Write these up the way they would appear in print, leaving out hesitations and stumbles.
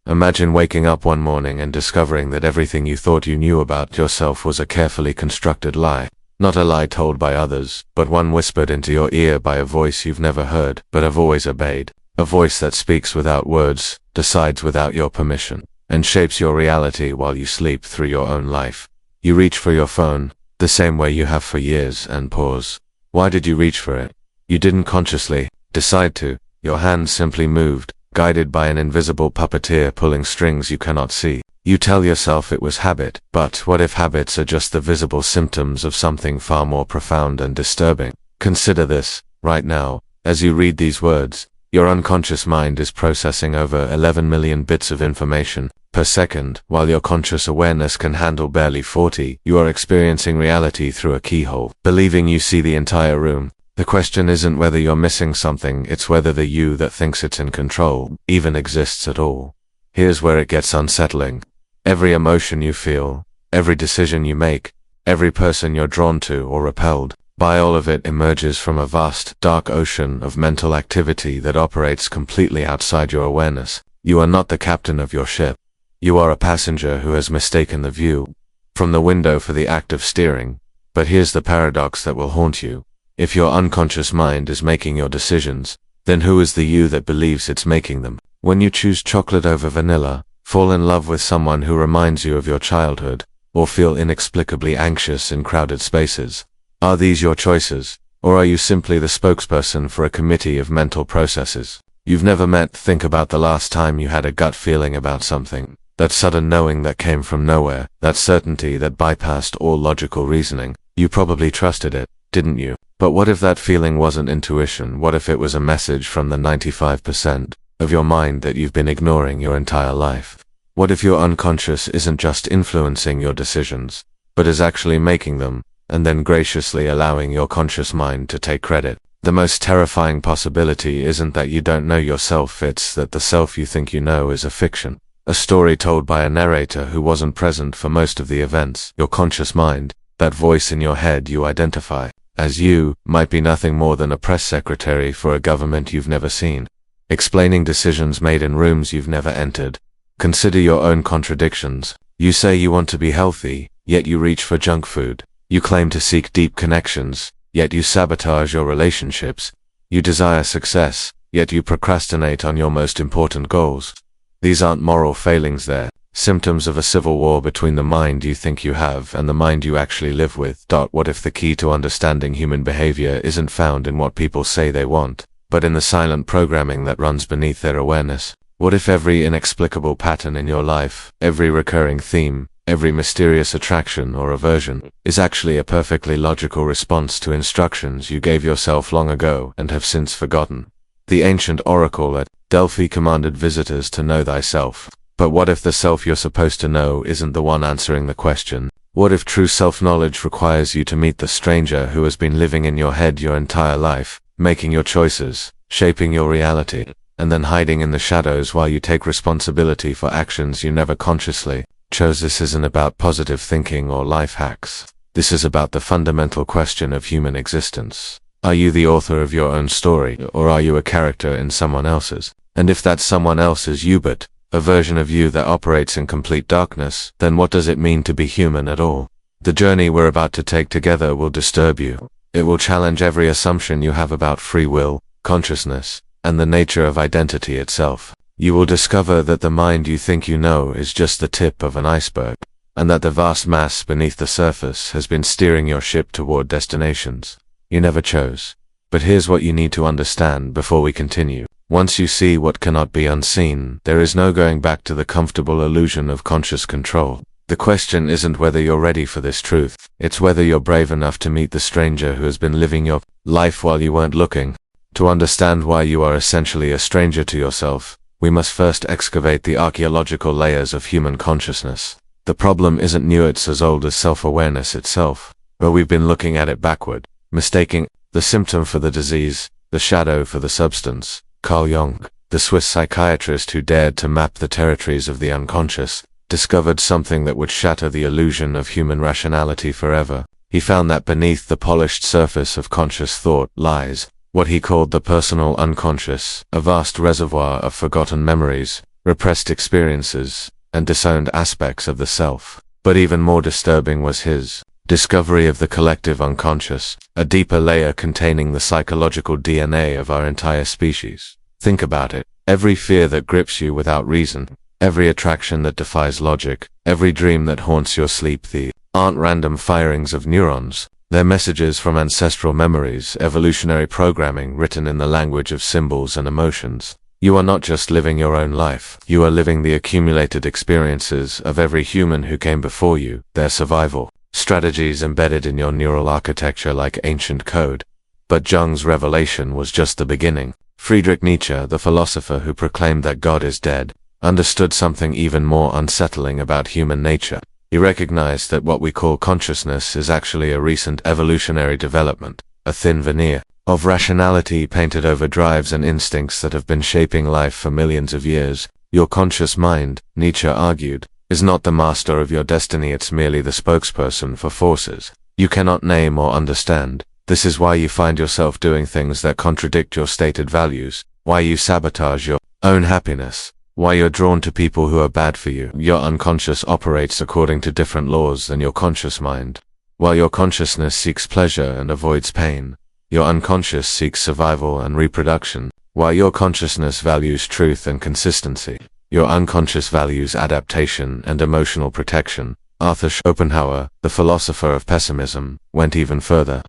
Imagine waking up one morning and discovering that everything you thought you knew about yourself was a carefully constructed lie. Not a lie told by others, but one whispered into your ear by a voice you've never heard, but have always obeyed. A voice that speaks without words, decides without your permission, and shapes your reality while you sleep through your own life. You reach for your phone, the same way you have for years, and pause. Why did you reach for it? You didn't consciously decide to. Your hand simply moved, guided by an invisible puppeteer pulling strings you cannot see. You tell yourself it was habit, but what if habits are just the visible symptoms of something far more profound and disturbing? Consider this, right now, as you read these words, your unconscious mind is processing over 11 million bits of information per second, while your conscious awareness can handle barely 40. You are experiencing reality through a keyhole, believing you see the entire room. The question isn't whether you're missing something, it's whether the you that thinks it's in control even exists at all. Here's where it gets unsettling. Every emotion you feel, every decision you make, every person you're drawn to or repelled by, all of it emerges from a vast, dark ocean of mental activity that operates completely outside your awareness. You are not the captain of your ship. You are a passenger who has mistaken the view from the window for the act of steering. But here's the paradox that will haunt you. If your unconscious mind is making your decisions, then who is the you that believes it's making them? When you choose chocolate over vanilla, fall in love with someone who reminds you of your childhood, or feel inexplicably anxious in crowded spaces, are these your choices, or are you simply the spokesperson for a committee of mental processes you've never met? Think about the last time you had a gut feeling about something, that sudden knowing that came from nowhere, that certainty that bypassed all logical reasoning. You probably trusted it, didn't you? But what if that feeling wasn't intuition? What if it was a message from the 95% of your mind that you've been ignoring your entire life? What if your unconscious isn't just influencing your decisions, but is actually making them, and then graciously allowing your conscious mind to take credit? The most terrifying possibility isn't that you don't know yourself, it's that the self you think you know is a fiction. A story told by a narrator who wasn't present for most of the events. Your conscious mind, that voice in your head you identify as you, might be nothing more than a press secretary for a government you've never seen, explaining decisions made in rooms you've never entered. Consider your own contradictions. You say you want to be healthy, yet you reach for junk food. You claim to seek deep connections, yet you sabotage your relationships. You desire success, yet you procrastinate on your most important goals. These aren't moral failings, they're symptoms of a civil war between the mind you think you have and the mind you actually live with. What if the key to understanding human behavior isn't found in what people say they want, but in the silent programming that runs beneath their awareness? What if every inexplicable pattern in your life, every recurring theme, every mysterious attraction or aversion, is actually a perfectly logical response to instructions you gave yourself long ago and have since forgotten? The ancient oracle at Delphi commanded visitors to know thyself. But what if the self you're supposed to know isn't the one answering the question? What if true self-knowledge requires you to meet the stranger who has been living in your head your entire life, making your choices, shaping your reality, and then hiding in the shadows while you take responsibility for actions you never consciously chose? This isn't about positive thinking or life hacks. This is about the fundamental question of human existence. Are you the author of your own story, or are you a character in someone else's? And if that someone else is you but a version of you that operates in complete darkness, then what does it mean to be human at all? The journey we're about to take together will disturb you. It will challenge every assumption you have about free will, consciousness, and the nature of identity itself. You will discover that the mind you think you know is just the tip of an iceberg, and that the vast mass beneath the surface has been steering your ship toward destinations you never chose. But here's what you need to understand before we continue. Once you see what cannot be unseen, there is no going back to the comfortable illusion of conscious control. The question isn't whether you're ready for this truth, it's whether you're brave enough to meet the stranger who has been living your life while you weren't looking. To understand why you are essentially a stranger to yourself, we must first excavate the archaeological layers of human consciousness. The problem isn't new, it's as old as self-awareness itself, but we've been looking at it backward, mistaking the symptom for the disease, the shadow for the substance. Carl Jung, the Swiss psychiatrist who dared to map the territories of the unconscious, discovered something that would shatter the illusion of human rationality forever. He found that beneath the polished surface of conscious thought lies what he called the personal unconscious, a vast reservoir of forgotten memories, repressed experiences, and disowned aspects of the self. But even more disturbing was his discovery of the collective unconscious, a deeper layer containing the psychological DNA of our entire species. Think about it. Every fear that grips you without reason, every attraction that defies logic, every dream that haunts your sleep, they aren't random firings of neurons. They're messages from ancestral memories, evolutionary programming written in the language of symbols and emotions. You are not just living your own life, you are living the accumulated experiences of every human who came before you, their survival strategies embedded in your neural architecture like ancient code. But Jung's revelation was just the beginning. Friedrich Nietzsche, the philosopher who proclaimed that God is dead, understood something even more unsettling about human nature. He recognized that what we call consciousness is actually a recent evolutionary development, a thin veneer of rationality painted over drives and instincts that have been shaping life for millions of years. Your conscious mind, Nietzsche argued, is not the master of your destiny, it's merely the spokesperson for forces you cannot name or understand. This is why you find yourself doing things that contradict your stated values, why you sabotage your own happiness, why you're drawn to people who are bad for you. Your unconscious operates according to different laws than your conscious mind. While your consciousness seeks pleasure and avoids pain, your unconscious seeks survival and reproduction. While your consciousness values truth and consistency, your unconscious values adaptation and emotional protection. Arthur Schopenhauer, the philosopher of pessimism, went even further.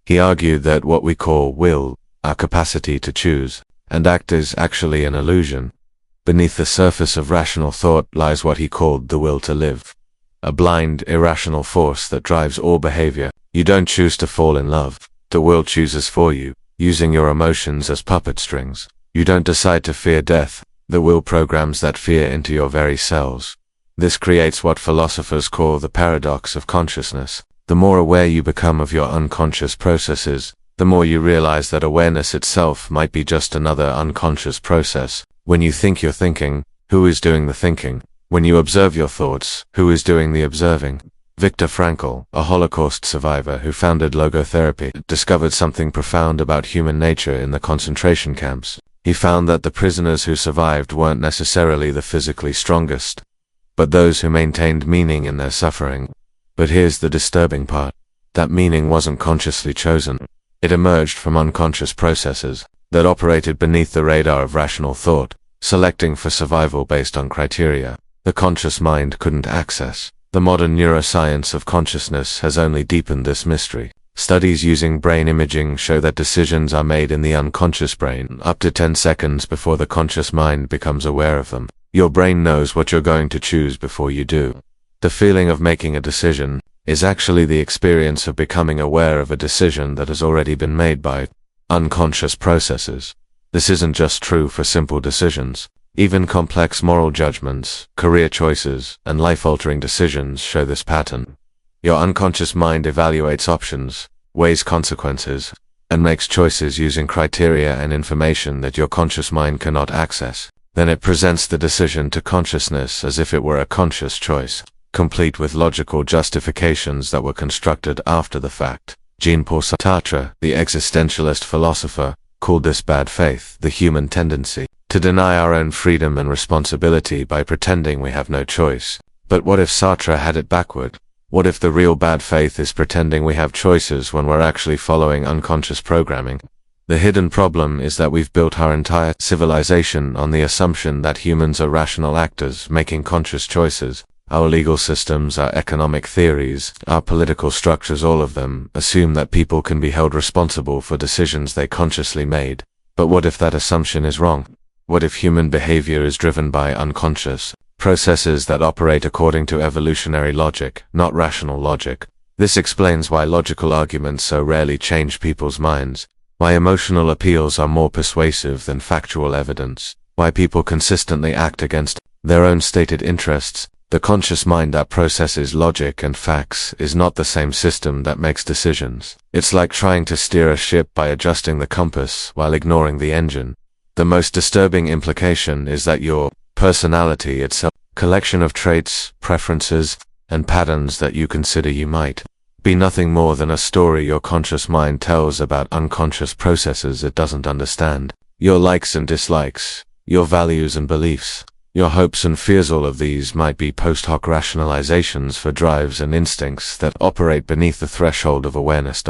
He argued that what we call will, our capacity to choose and act, is actually an illusion. Beneath the surface of rational thought lies what he called the will to live, a blind, irrational force that drives all behavior. You don't choose to fall in love. The will chooses for you, using your emotions as puppet strings. You don't decide to fear death. The will programs that fear into your very cells. This creates what philosophers call the paradox of consciousness. The more aware you become of your unconscious processes, the more you realize that awareness itself might be just another unconscious process. When you think you're thinking, who is doing the thinking? When you observe your thoughts, who is doing the observing? Viktor Frankl, a Holocaust survivor who founded logotherapy, discovered something profound about human nature in the concentration camps. He found that the prisoners who survived weren't necessarily the physically strongest, but those who maintained meaning in their suffering. But here's the disturbing part. That meaning wasn't consciously chosen. It emerged from unconscious processes that operated beneath the radar of rational thought, selecting for survival based on criteria the conscious mind couldn't access. The modern neuroscience of consciousness has only deepened this mystery. Studies using brain imaging show that decisions are made in the unconscious brain up to 10 seconds before the conscious mind becomes aware of them. Your brain knows what you're going to choose before you do. The feeling of making a decision is actually the experience of becoming aware of a decision that has already been made by unconscious processes. This isn't just true for simple decisions. Even complex moral judgments, career choices, and life-altering decisions show this pattern. Your unconscious mind evaluates options, weighs consequences, and makes choices using criteria and information that your conscious mind cannot access. Then it presents the decision to consciousness as if it were a conscious choice, complete with logical justifications that were constructed after the fact. Jean-Paul Sartre, the existentialist philosopher, called this bad faith, the human tendency to deny our own freedom and responsibility by pretending we have no choice. But what if Sartre had it backward? What if the real bad faith is pretending we have choices when we're actually following unconscious programming? The hidden problem is that we've built our entire civilization on the assumption that humans are rational actors making conscious choices. Our legal systems, our economic theories, our political structures, all of them assume that people can be held responsible for decisions they consciously made. But what if that assumption is wrong? What if human behavior is driven by unconscious processes that operate according to evolutionary logic, not rational logic? This explains why logical arguments so rarely change people's minds, why emotional appeals are more persuasive than factual evidence, why people consistently act against their own stated interests. The conscious mind that processes logic and facts is not the same system that makes decisions. It's like trying to steer a ship by adjusting the compass while ignoring the engine. The most disturbing implication is that your personality itself, a collection of traits, preferences, and patterns that you consider you might be nothing more than a story your conscious mind tells about unconscious processes it doesn't understand. Your likes and dislikes, your values and beliefs, Your hopes and fears, all of these might be post hoc rationalizations for drives and instincts that operate beneath the threshold of awareness.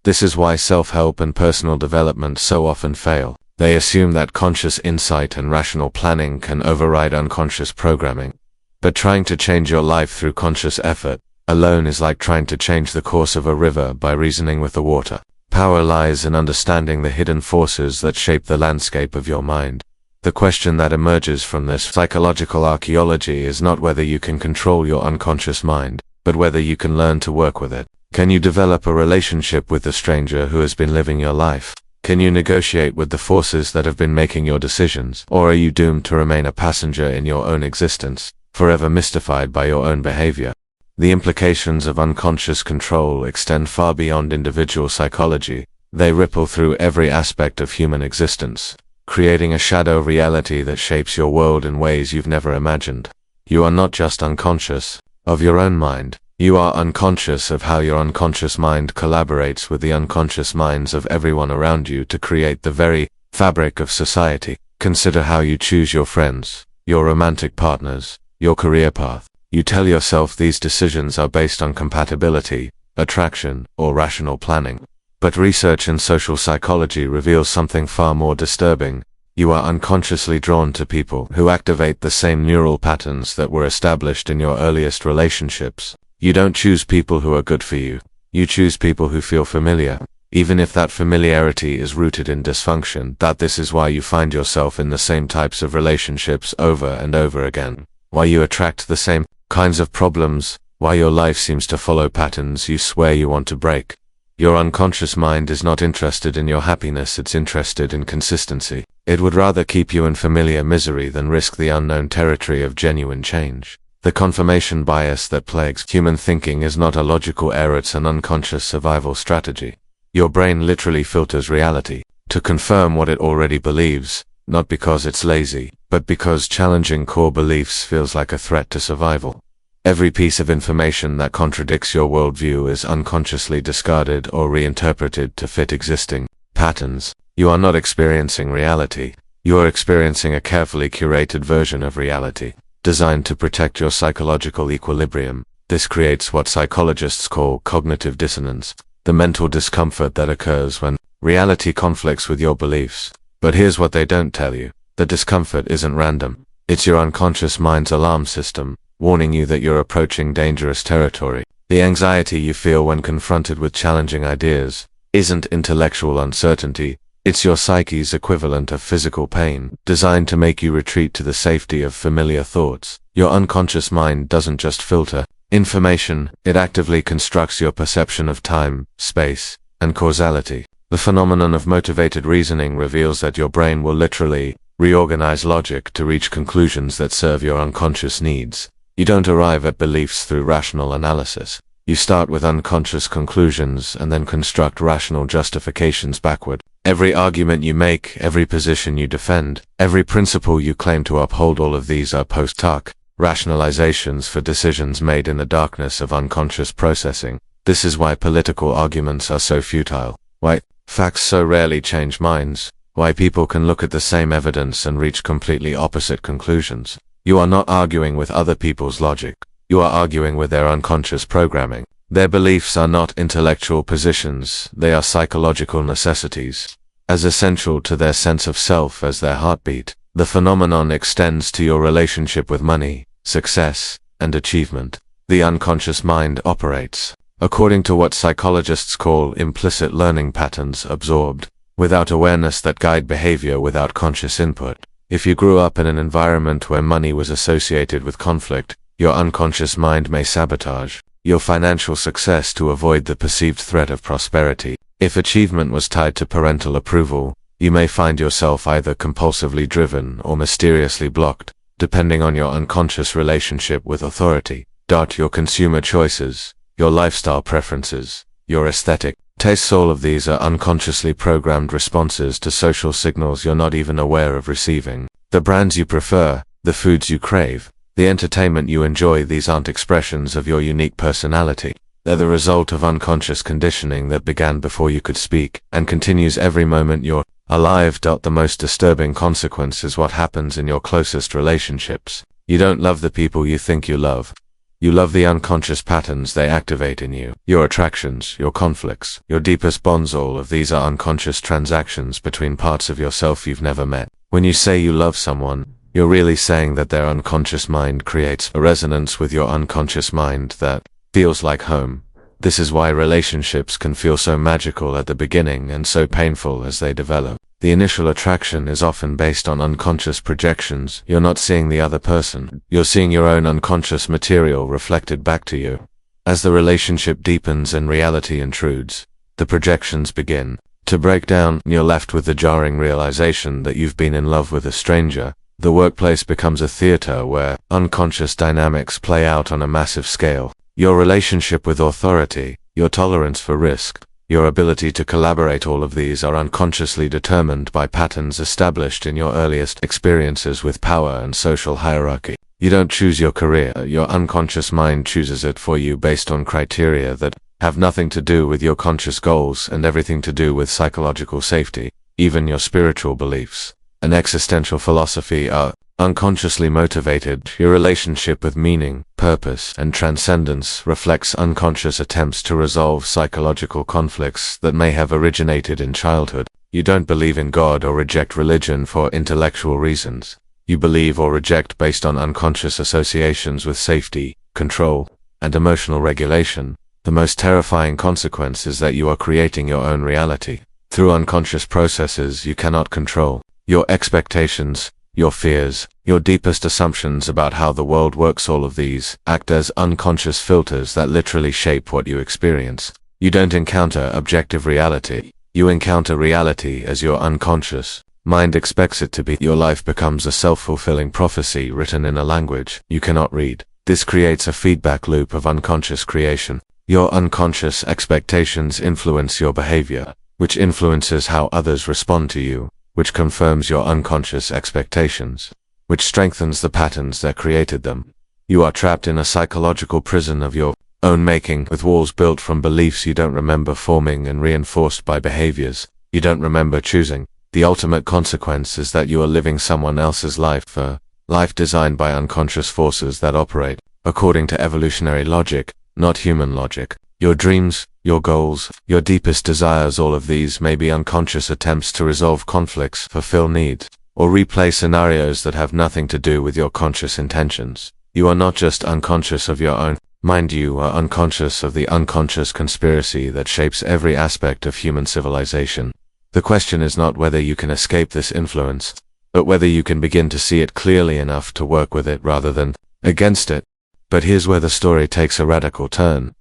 This is why self-help and personal development so often fail. They assume that conscious insight and rational planning can override unconscious programming. But trying to change your life through conscious effort alone is like trying to change the course of a river by reasoning with the water. Power lies in understanding the hidden forces that shape the landscape of your mind. The question that emerges from this psychological archaeology is not whether you can control your unconscious mind, but whether you can learn to work with it. Can you develop a relationship with the stranger who has been living your life? Can you negotiate with the forces that have been making your decisions? Or are you doomed to remain a passenger in your own existence, forever mystified by your own behavior? The implications of unconscious control extend far beyond individual psychology. They ripple through every aspect of human existence, creating a shadow reality that shapes your world in ways you've never imagined. You are not just unconscious of your own mind. You are unconscious of how your unconscious mind collaborates with the unconscious minds of everyone around you to create the very fabric of society. Consider how you choose your friends, your romantic partners, your career path. You tell yourself these decisions are based on compatibility, attraction, or rational planning. But research in social psychology reveals something far more disturbing. You are unconsciously drawn to people who activate the same neural patterns that were established in your earliest relationships. You don't choose people who are good for you. You choose people who feel familiar, even if that familiarity is rooted in dysfunction. This is why you find yourself in the same types of relationships over and over again. Why you attract the same kinds of problems. Why your life seems to follow patterns you swear you want to break. Your unconscious mind is not interested in your happiness, it's interested in consistency. It would rather keep you in familiar misery than risk the unknown territory of genuine change. The confirmation bias that plagues human thinking is not a logical error, it's an unconscious survival strategy. Your brain literally filters reality to confirm what it already believes, not because it's lazy, but because challenging core beliefs feels like a threat to survival. Every piece of information that contradicts your worldview is unconsciously discarded or reinterpreted to fit existing patterns. You are not experiencing reality. You are experiencing a carefully curated version of reality, designed to protect your psychological equilibrium. This creates what psychologists call cognitive dissonance, the mental discomfort that occurs when reality conflicts with your beliefs. But here's what they don't tell you. The discomfort isn't random. It's your unconscious mind's alarm system, warning you that you're approaching dangerous territory. The anxiety you feel when confronted with challenging ideas isn't intellectual uncertainty. It's your psyche's equivalent of physical pain, designed to make you retreat to the safety of familiar thoughts. Your unconscious mind doesn't just filter information, it actively constructs your perception of time, space, and causality. The phenomenon of motivated reasoning reveals that your brain will literally reorganize logic to reach conclusions that serve your unconscious needs. You don't arrive at beliefs through rational analysis. You start with unconscious conclusions and then construct rational justifications backward. Every argument you make, every position you defend, every principle you claim to uphold, all of these are post hoc rationalizations for decisions made in the darkness of unconscious processing. This is why political arguments are so futile. Why facts so rarely change minds. Why people can look at the same evidence and reach completely opposite conclusions. You are not arguing with other people's logic. You are arguing with their unconscious programming. Their beliefs are not intellectual positions, they are psychological necessities, as essential to their sense of self as their heartbeat. The phenomenon extends to your relationship with money, success, and achievement. The unconscious mind operates according to what psychologists call implicit learning patterns, absorbed, without awareness, that guide behavior without conscious input. If you grew up in an environment where money was associated with conflict, your unconscious mind may sabotage your financial success to avoid the perceived threat of prosperity. If achievement was tied to parental approval, you may find yourself either compulsively driven or mysteriously blocked, depending on your unconscious relationship with authority. Your consumer choices, your lifestyle preferences, your aesthetic tastes, all of these are unconsciously programmed responses to social signals you're not even aware of receiving. The brands you prefer, the foods you crave, the entertainment you enjoy, these aren't expressions of your unique personality. They're the result of unconscious conditioning that began before you could speak, and continues every moment you're alive. The most disturbing consequence is what happens in your closest relationships. You don't love the people you think you love. You love the unconscious patterns they activate in you. Your attractions, your conflicts, your deepest bonds, all of these are unconscious transactions between parts of yourself you've never met. When you say you love someone, you're really saying that their unconscious mind creates a resonance with your unconscious mind that feels like home. This is why relationships can feel so magical at the beginning and so painful as they develop. The initial attraction is often based on unconscious projections. You're not seeing the other person. You're seeing your own unconscious material reflected back to you. As the relationship deepens and reality intrudes, the projections begin to break down. You're left with the jarring realization that you've been in love with a stranger. The workplace becomes a theater where unconscious dynamics play out on a massive scale. Your relationship with authority, your tolerance for risk, your ability to collaborate, all of these are unconsciously determined by patterns established in your earliest experiences with power and social hierarchy. You don't choose your career, your unconscious mind chooses it for you based on criteria that have nothing to do with your conscious goals and everything to do with psychological safety. Even your spiritual beliefs and existential philosophy are unconsciously motivated. Your relationship with meaning, purpose, and transcendence reflects unconscious attempts to resolve psychological conflicts that may have originated in childhood. You don't believe in God or reject religion for intellectual reasons. You believe or reject based on unconscious associations with safety, control, and emotional regulation. The most terrifying consequence is that you are creating your own reality through unconscious processes you cannot control. Your expectations, your fears, your deepest assumptions about how the world works, all of these act as unconscious filters that literally shape what you experience. You don't encounter objective reality. You encounter reality as your unconscious mind expects it to be. Your life becomes a self-fulfilling prophecy written in a language you cannot read. This creates a feedback loop of unconscious creation. Your unconscious expectations influence your behavior, which influences how others respond to you, which confirms your unconscious expectations, which strengthens the patterns that created them. You are trapped in a psychological prison of your own making, with walls built from beliefs you don't remember forming and reinforced by behaviors you don't remember choosing. The ultimate consequence is that you are living someone else's life, a life designed by unconscious forces that operate according to evolutionary logic, not human logic. Your dreams, your goals, your deepest desires, all of these may be unconscious attempts to resolve conflicts, fulfill needs, or replay scenarios that have nothing to do with your conscious intentions. You are not just unconscious of your own mind, you are unconscious of the unconscious conspiracy that shapes every aspect of human civilization. The question is not whether you can escape this influence, but whether you can begin to see it clearly enough to work with it rather than against it. But here's where the story takes a radical turn.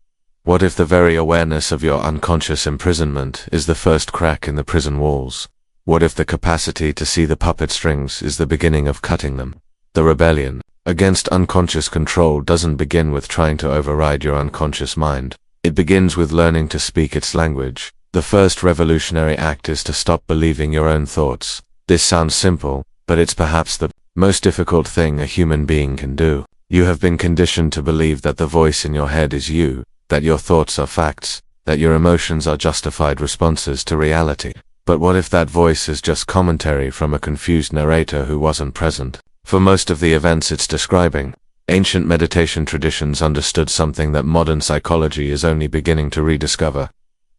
What if the very awareness of your unconscious imprisonment is the first crack in the prison walls? What if the capacity to see the puppet strings is the beginning of cutting them? The rebellion against unconscious control doesn't begin with trying to override your unconscious mind. It begins with learning to speak its language. The first revolutionary act is to stop believing your own thoughts. This sounds simple, but it's perhaps the most difficult thing a human being can do. You have been conditioned to believe that the voice in your head is you, that your thoughts are facts, that your emotions are justified responses to reality. But what if that voice is just commentary from a confused narrator who wasn't present for most of the events it's describing? Ancient meditation traditions understood something that modern psychology is only beginning to rediscover.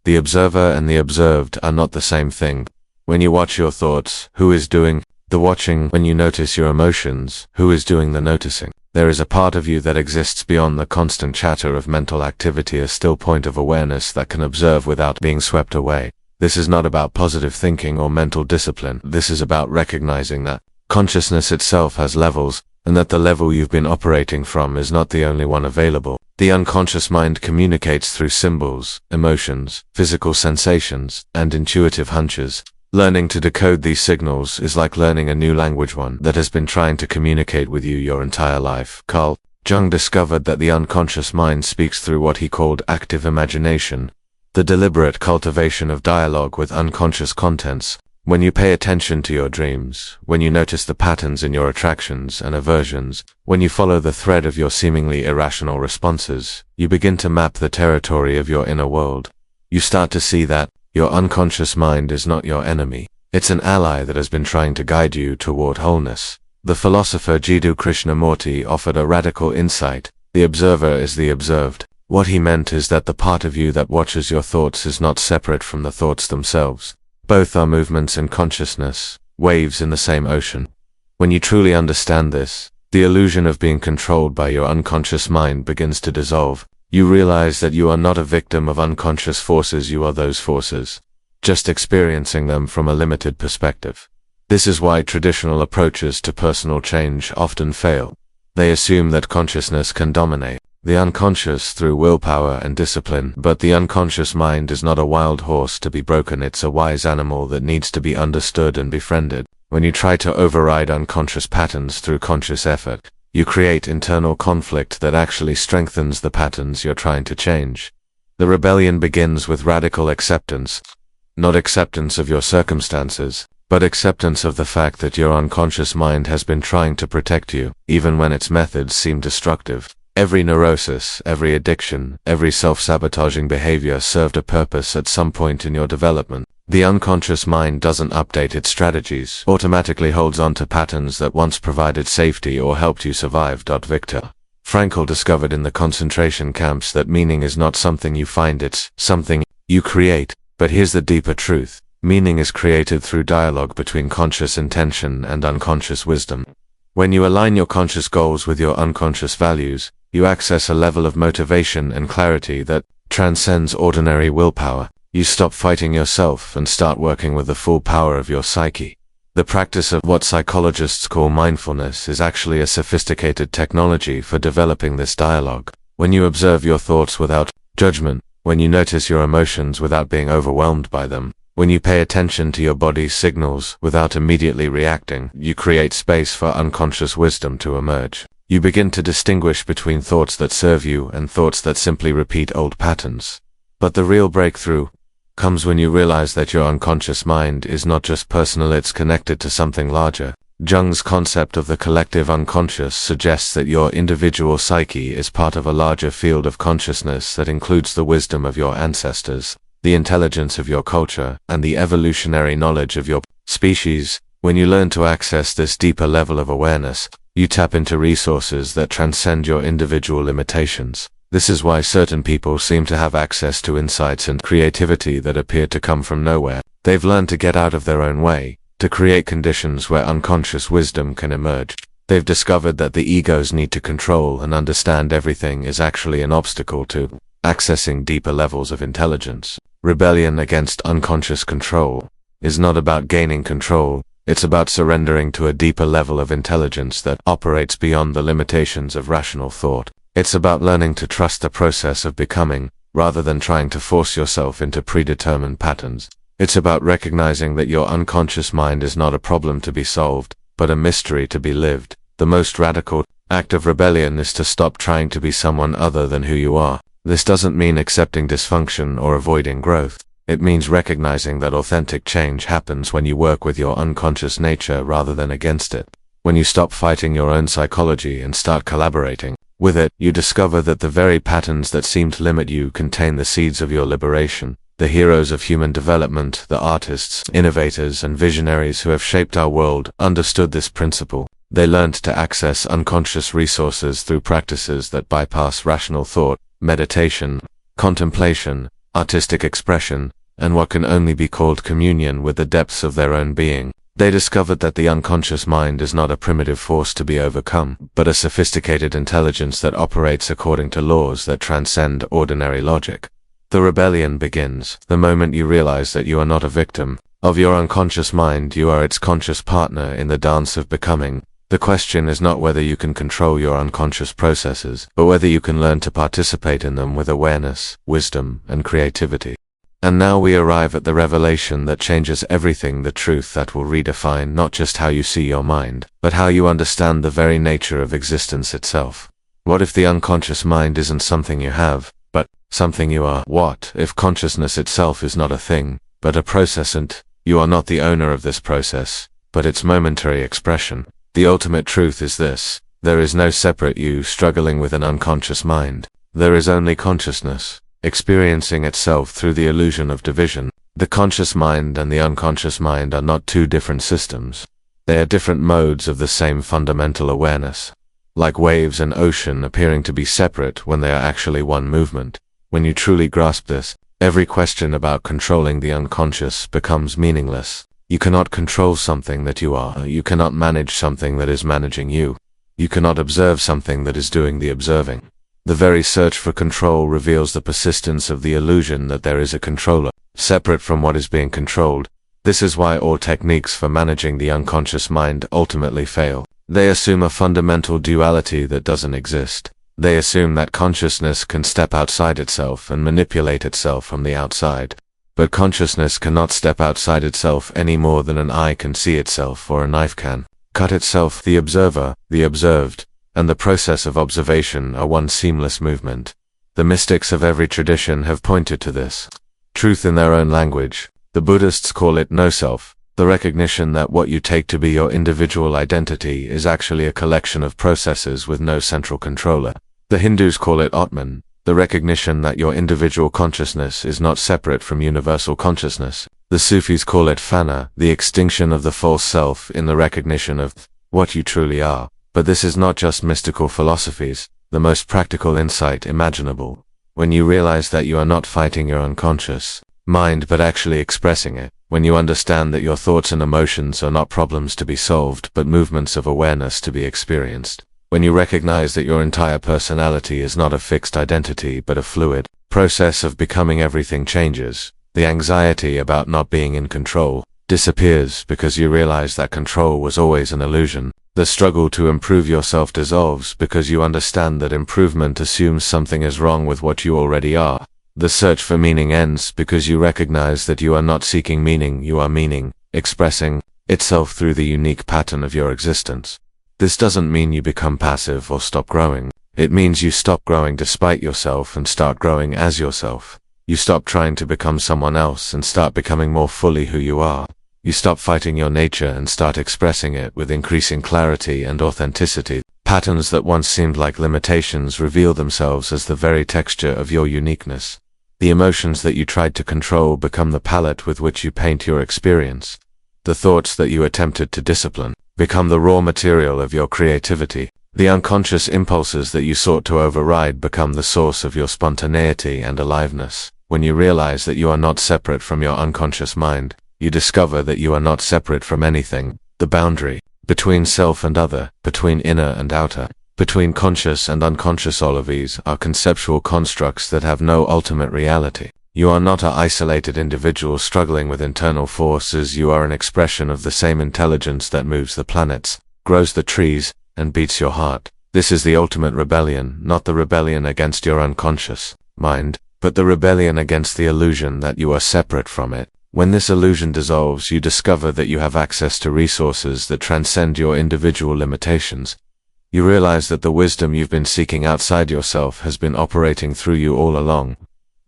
The observer and the observed are not the same thing. When you watch your thoughts, who is doing the watching? When you notice your emotions, who is doing the noticing? There is a part of you that exists beyond the constant chatter of mental activity, a still point of awareness that can observe without being swept away. This is not about positive thinking or mental discipline. This is about recognizing that consciousness itself has levels, and that the level you've been operating from is not the only one available. The unconscious mind communicates through symbols, emotions, physical sensations, and intuitive hunches. Learning to decode these signals is like learning a new language, one that has been trying to communicate with you your entire life. Carl Jung discovered that the unconscious mind speaks through what he called active imagination, the deliberate cultivation of dialogue with unconscious contents. When you pay attention to your dreams, when you notice the patterns in your attractions and aversions, when you follow the thread of your seemingly irrational responses, you begin to map the territory of your inner world. You start to see that your unconscious mind is not your enemy. It's an ally that has been trying to guide you toward wholeness. The philosopher Jiddu Krishnamurti offered a radical insight. The observer is the observed. What he meant is that the part of you that watches your thoughts is not separate from the thoughts themselves. Both are movements in consciousness, waves in the same ocean. When you truly understand this, the illusion of being controlled by your unconscious mind begins to dissolve. You realize that you are not a victim of unconscious forces, you are those forces, just experiencing them from a limited perspective. This is why traditional approaches to personal change often fail. They assume that consciousness can dominate the unconscious through willpower and discipline, but the unconscious mind is not a wild horse to be broken, it's a wise animal that needs to be understood and befriended. When you try to override unconscious patterns through conscious effort, you create internal conflict that actually strengthens the patterns you're trying to change. The rebellion begins with radical acceptance, not acceptance of your circumstances, but acceptance of the fact that your unconscious mind has been trying to protect you, even when its methods seem destructive. Every neurosis, every addiction, every self-sabotaging behavior served a purpose at some point in your development. The unconscious mind doesn't update its strategies, automatically holds on to patterns that once provided safety or helped you survive. Viktor Frankl discovered in the concentration camps that meaning is not something you find, it's something you create. But here's the deeper truth. Meaning is created through dialogue between conscious intention and unconscious wisdom. When you align your conscious goals with your unconscious values, you access a level of motivation and clarity that transcends ordinary willpower. You stop fighting yourself and start working with the full power of your psyche. The practice of what psychologists call mindfulness is actually a sophisticated technology for developing this dialogue. When you observe your thoughts without judgment, when you notice your emotions without being overwhelmed by them, when you pay attention to your body's signals without immediately reacting, you create space for unconscious wisdom to emerge. You begin to distinguish between thoughts that serve you and thoughts that simply repeat old patterns. But the real breakthrough comes when you realize that your unconscious mind is not just personal, it's connected to something larger. Jung's concept of the collective unconscious suggests that your individual psyche is part of a larger field of consciousness that includes the wisdom of your ancestors, the intelligence of your culture, and the evolutionary knowledge of your species. When you learn to access this deeper level of awareness, you tap into resources that transcend your individual limitations. This is why certain people seem to have access to insights and creativity that appear to come from nowhere. They've learned to get out of their own way, to create conditions where unconscious wisdom can emerge. They've discovered that the ego's need to control and understand everything is actually an obstacle to accessing deeper levels of intelligence. Rebellion against unconscious control is not about gaining control, it's about surrendering to a deeper level of intelligence that operates beyond the limitations of rational thought. It's about learning to trust the process of becoming, rather than trying to force yourself into predetermined patterns. It's about recognizing that your unconscious mind is not a problem to be solved, but a mystery to be lived. The most radical act of rebellion is to stop trying to be someone other than who you are. This doesn't mean accepting dysfunction or avoiding growth. It means recognizing that authentic change happens when you work with your unconscious nature rather than against it. When you stop fighting your own psychology and start collaborating with it, you discover that the very patterns that seem to limit you contain the seeds of your liberation. The heroes of human development, the artists, innovators, and visionaries who have shaped our world understood this principle. They learned to access unconscious resources through practices that bypass rational thought, meditation, contemplation, artistic expression, and what can only be called communion with the depths of their own being. They discovered that the unconscious mind is not a primitive force to be overcome, but a sophisticated intelligence that operates according to laws that transcend ordinary logic. The rebellion begins the moment you realize that you are not a victim of your unconscious mind, you are its conscious partner in the dance of becoming. The question is not whether you can control your unconscious processes, but whether you can learn to participate in them with awareness, wisdom, and creativity. And now we arrive at the revelation that changes everything, the truth that will redefine not just how you see your mind, but how you understand the very nature of existence itself. What if the unconscious mind isn't something you have, but something you are? What if consciousness itself is not a thing, but a process, and You are not the owner of this process, but its momentary expression. The ultimate truth is this: there is no separate you struggling with an unconscious mind. There is only consciousness, experiencing itself through the illusion of division. The conscious mind and the unconscious mind are not two different systems. They are different modes of the same fundamental awareness, like waves and ocean appearing to be separate when they are actually one movement. When you truly grasp this, every question about controlling the unconscious becomes meaningless. You cannot control something that you are. You cannot manage something that is managing you. You cannot observe something that is doing the observing. The very search for control reveals the persistence of the illusion that there is a controller, separate from what is being controlled. This is why all techniques for managing the unconscious mind ultimately fail. They assume a fundamental duality that doesn't exist. They assume that consciousness can step outside itself and manipulate itself from the outside. But consciousness cannot step outside itself any more than an eye can see itself or a knife can cut itself. The observer, the observed, and the process of observation are one seamless movement. The mystics of every tradition have pointed to this truth in their own language. The Buddhists call it no-self, the recognition that what you take to be your individual identity is actually a collection of processes with no central controller. The Hindus call it Atman, the recognition that your individual consciousness is not separate from universal consciousness. The Sufis call it Fana, the extinction of the false self in the recognition of what you truly are. But this is not just mystical philosophies, the most practical insight imaginable. When you realize that you are not fighting your unconscious mind but actually expressing it, when you understand that your thoughts and emotions are not problems to be solved but movements of awareness to be experienced, when you recognize that your entire personality is not a fixed identity but a fluid process of becoming, everything changes. The anxiety about not being in control disappears because you realize that control was always an illusion. The struggle to improve yourself dissolves because you understand that improvement assumes something is wrong with what you already are. The search for meaning ends because you recognize that you are not seeking meaning, you are meaning, expressing itself through the unique pattern of your existence. This doesn't mean you become passive or stop growing. It means you stop growing despite yourself and start growing as yourself. You stop trying to become someone else and start becoming more fully who you are. You stop fighting your nature and start expressing it with increasing clarity and authenticity. Patterns that once seemed like limitations reveal themselves as the very texture of your uniqueness. The emotions that you tried to control become the palette with which you paint your experience. The thoughts that you attempted to discipline become the raw material of your creativity. The unconscious impulses that you sought to override become the source of your spontaneity and aliveness. When you realize that you are not separate from your unconscious mind, you discover that you are not separate from anything. The boundary between self and other, between inner and outer, between conscious and unconscious, all of these are conceptual constructs that have no ultimate reality. You are not an isolated individual struggling with internal forces. You are an expression of the same intelligence that moves the planets, grows the trees, and beats your heart. This is the ultimate rebellion, not the rebellion against your unconscious mind, but the rebellion against the illusion that you are separate from it. When this illusion dissolves, you discover that you have access to resources that transcend your individual limitations. You realize that the wisdom you've been seeking outside yourself has been operating through you all along.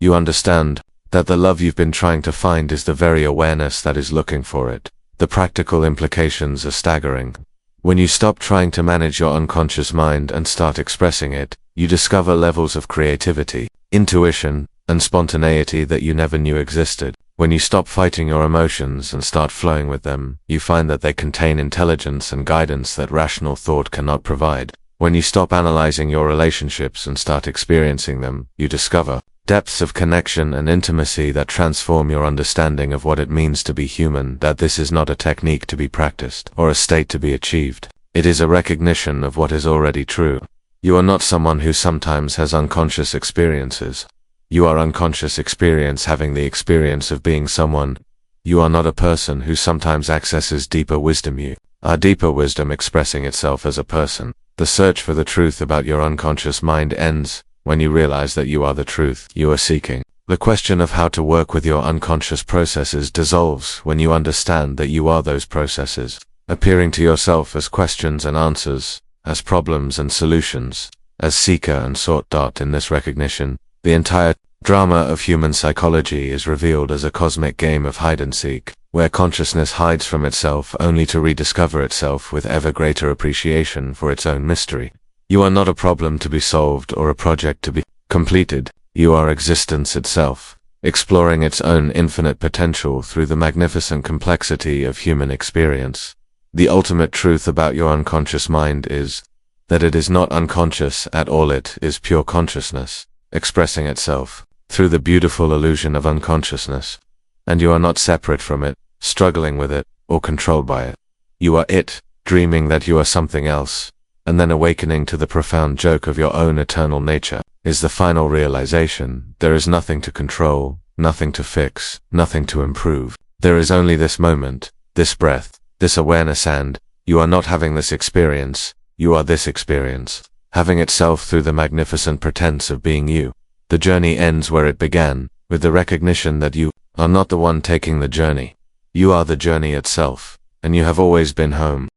You understand that the love you've been trying to find is the very awareness that is looking for it. The practical implications are staggering. When you stop trying to manage your unconscious mind and start expressing it, you discover levels of creativity, intuition, and spontaneity that you never knew existed. When you stop fighting your emotions and start flowing with them, you find that they contain intelligence and guidance that rational thought cannot provide. When you stop analyzing your relationships and start experiencing them, you discover depths of connection and intimacy that transform your understanding of what it means to be human. That this is not a technique to be practiced or a state to be achieved. It is a recognition of what is already true. You are not someone who sometimes has unconscious experiences. You are unconscious experience having the experience of being someone. You are not a person who sometimes accesses deeper wisdom. You are deeper wisdom expressing itself as a person. The search for the truth about your unconscious mind ends when you realize that you are the truth you are seeking. The question of how to work with your unconscious processes dissolves when you understand that you are those processes, appearing to yourself as questions and answers, as problems and solutions, as seeker and sought. In this recognition, the entire drama of human psychology is revealed as a cosmic game of hide and seek. where consciousness hides from itself only to rediscover itself with ever greater appreciation for its own mystery. You are not a problem to be solved or a project to be completed. You are existence itself, exploring its own infinite potential through the magnificent complexity of human experience. The ultimate truth about your unconscious mind is that it is not unconscious at all. It is pure consciousness, expressing itself through the beautiful illusion of unconsciousness. And you are not separate from it, struggling with it, or controlled by it. You are it, dreaming that you are something else, and then awakening to the profound joke of your own eternal nature is the final realization. There is nothing to control, nothing to fix, nothing to improve. There is only this moment, this breath, this awareness, and you are not having this experience, you are this experience, having itself through the magnificent pretense of being you. The journey ends where it began, with the recognition that you are not the one taking the journey. You are the journey itself, and you have always been home.